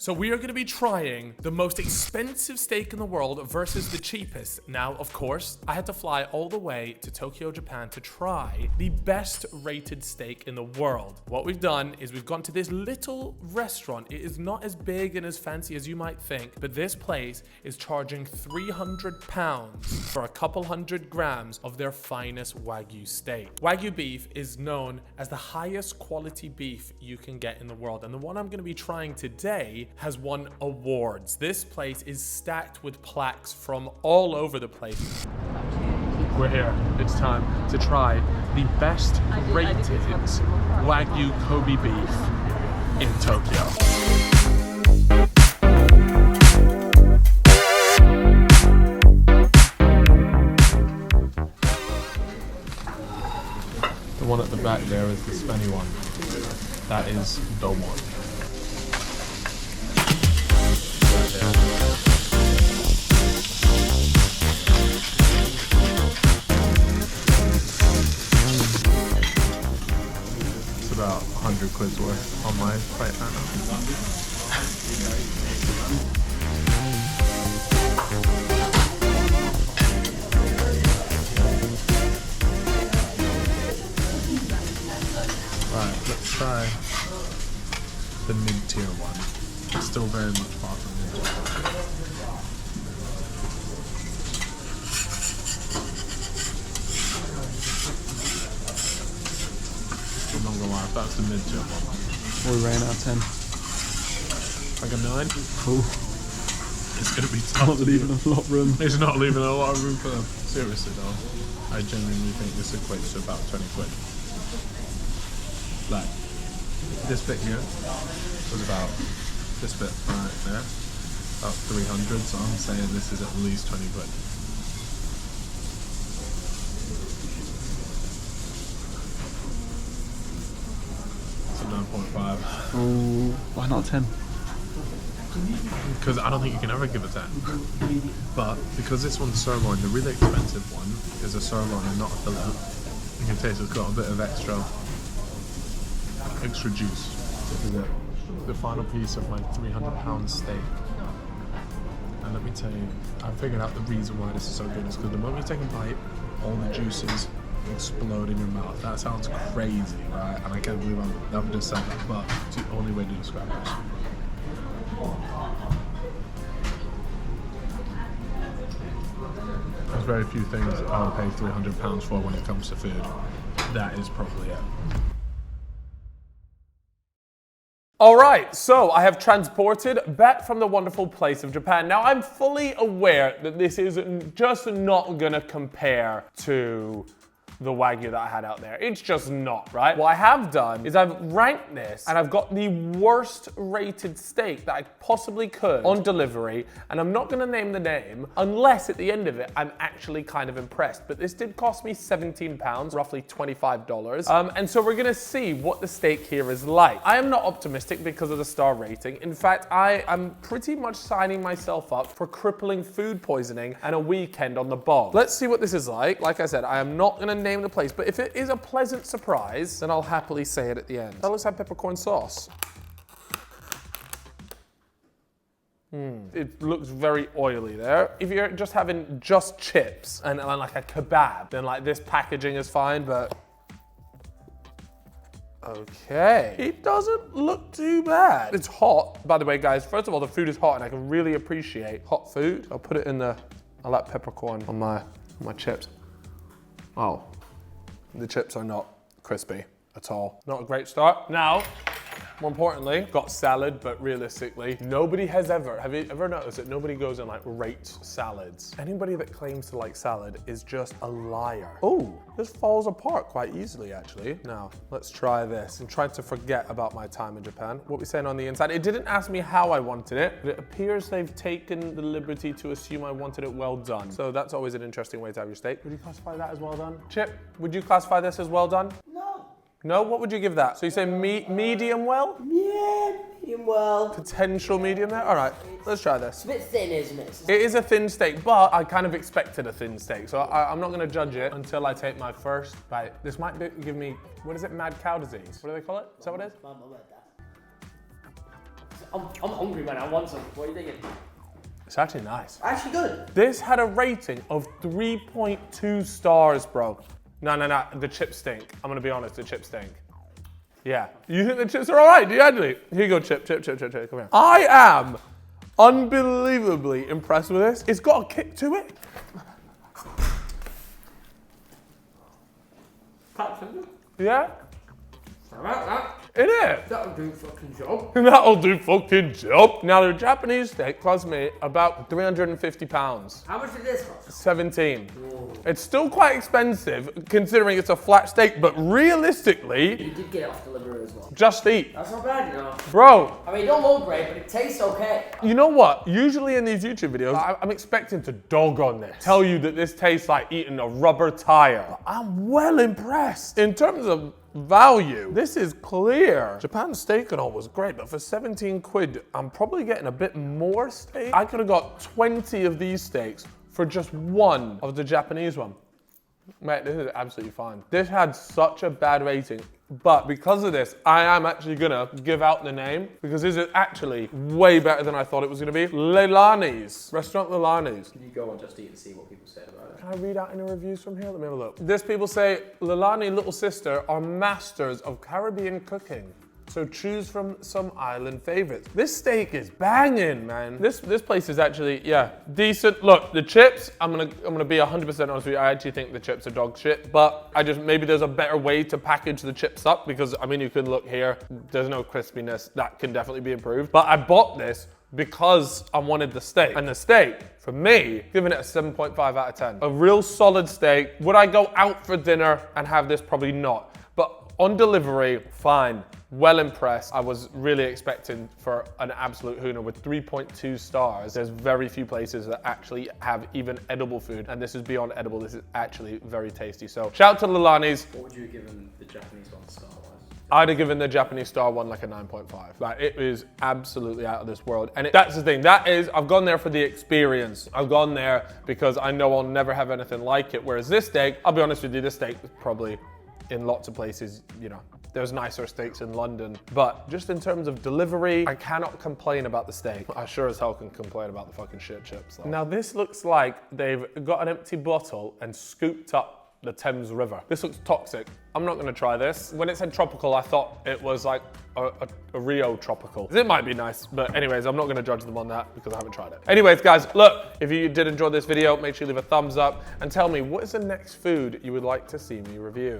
So we are going to be trying the most expensive steak in the world versus the cheapest. Now, of course, I had to fly all the way to Tokyo, Japan to try the best rated steak in the world. What we've done is we've gone to this little restaurant. It is not as big and as fancy as you might think, but this place is charging £300 for a couple hundred grams of their finest Wagyu steak. Wagyu beef is known as the highest quality beef you can get in the world, and the one I'm going to be trying today has won awards. This place is stacked with plaques from all over the place. We're here. It's time to try the best rated Wagyu Kobe beef in Tokyo. The one at the back there is the spenny one. That is the one. It's about 100 quid's worth on my plate right now. Right, let's try the mid-tier one. It's still very much far from mid-tier. I'm not gonna lie, that's the mid-tier one. We ran out of 10. Like a 9? Cool. It's gonna be tough. Not leaving a lot of room. It's not leaving a lot of room for them. Seriously though, I genuinely think this equates to about 20 quid. Like, this bit here was about, this bit right there, about 300, so I'm saying this is at least 20 quid. It's a 9.5. Ooh, why not 10? Because I don't think you can ever give a 10. But because this one's sirloin, the really expensive one is a sirloin and not a fillet. You can taste it's got a bit of extra juice. This is it. The final piece of my £300 steak. And let me tell you, I figured out the reason why this is so good is because the moment you take a bite, all the juices explode in your mouth. That sounds crazy, right? And I can't believe I've just said that, but it's the only way to describe this. There's very few things I'll pay £300 for when it comes to food. That is probably it. All right, so I have transported back from the wonderful place of Japan. Now, I'm fully aware that this is just not gonna compare to the Wagyu that I had out there. It's just not, right? What I have done is I've ranked this and I've got the worst rated steak that I possibly could on delivery, and I'm not gonna name the name unless at the end of it I'm actually kind of impressed. But this did cost me £17, roughly $25. And so we're gonna see what the steak here is like. I am not optimistic because of the star rating. In fact, I am pretty much signing myself up for crippling food poisoning and a weekend on the bog. Let's see what this is like. Like I said, I am not gonna name the place, but if it is a pleasant surprise, then I'll happily say it at the end. So let's have peppercorn sauce. It looks very oily there. If you're just having just chips and like a kebab, then like this packaging is fine, but okay. It doesn't look too bad. It's hot, by the way, guys. First of all, the food is hot and I can really appreciate hot food. I'll put it in I like peppercorn on my chips. Oh, the chips are not crispy at all. Not a great start. Now, more importantly, got salad, but realistically, nobody has ever, have you ever noticed that nobody goes and like rates salads? Anybody that claims to like salad is just a liar. Oh, this falls apart quite easily actually. Now, let's try this. I'm trying to forget about my time in Japan. What we saying on the inside? It didn't ask me how I wanted it, but it appears they've taken the liberty to assume I wanted it well done. So that's always an interesting way to have your steak. Would you classify that as well done? Chip, would you classify this as well done? No. No? What would you give that? So you say medium well? Yeah, medium well. Potential medium there? All right, let's try this. It's a bit thin, isn't it? It is a thin steak, but I kind of expected a thin steak, so I'm not gonna judge it until I take my first bite. This might give me, what is it, mad cow disease? What do they call it? Is that what it is? I'm hungry, man. I want some. What are you thinking? It's actually nice. Actually good. This had a rating of 3.2 stars, bro. No. The chips stink. I'm gonna be honest, the chips stink. Yeah. You think the chips are all right, do you, Andy? Here you go, chip. Come here. I am unbelievably impressed with this. It's got a kick to it. Yeah? I like that. In it. That'll do fucking job. That'll do fucking job. Now, the Japanese steak cost me about £350. How much did this cost? 17. Whoa. It's still quite expensive considering it's a flat steak, but realistically, You did get it off Deliveroo as well. just eat. That's not bad, you know. Bro, I mean, it don't look great, but it tastes okay. you know what? Usually in these YouTube videos, I'm expecting to dog on this. Tell you that this tastes like eating a rubber tire. But I'm well impressed. In terms of value, this is clear. Japan's steak and all was great, but for 17 quid, I'm probably getting a bit more steak. I could have got 20 of these steaks for just one of the Japanese one. Mate, this is absolutely fine. This had such a bad rating, but because of this, I am actually gonna give out the name because this is actually way better than I thought it was gonna be. Leilani's, Restaurant Leilani's. Can you go on Just Eat and see what people say about it? Can I read out any reviews from here? Let me have a look. This people say, Leilani Little Sister are masters of Caribbean cooking. So choose from some island favorites. This steak is banging, man. This place is actually, yeah, decent. Look, the chips, I'm gonna be 100% honest with you. I actually think the chips are dog shit, but maybe there's a better way to package the chips up because, I mean, you can look here, there's no crispiness. That can definitely be improved. But I bought this because I wanted the steak. And the steak, for me, giving it a 7.5 out of 10. A real solid steak. Would I go out for dinner and have this? Probably not. But on delivery, fine. Well impressed. I was really expecting for an absolute hooner with 3.2 stars. There's very few places that actually have even edible food, and this is beyond edible. This is actually very tasty. So shout out to Leilani's. What would you have given the Japanese one star-wise? I'd have given the Japanese star one like a 9.5. Like, it is absolutely out of this world. And that's the thing. That is, I've gone there for the experience. I've gone there because I know I'll never have anything like it. Whereas this steak, I'll be honest with you, this steak is probably in lots of places, you know, there's nicer steaks in London. But just in terms of delivery, I cannot complain about the steak. I sure as hell can complain about the fucking shit chips, though. Now, this looks like they've got an empty bottle and scooped up the Thames River. This looks toxic. I'm not gonna try this. When it said tropical, I thought it was like a Rio tropical. It might be nice, but anyways, I'm not gonna judge them on that because I haven't tried it. Anyways, guys, look, if you did enjoy this video, make sure you leave a thumbs up and tell me what is the next food you would like to see me review.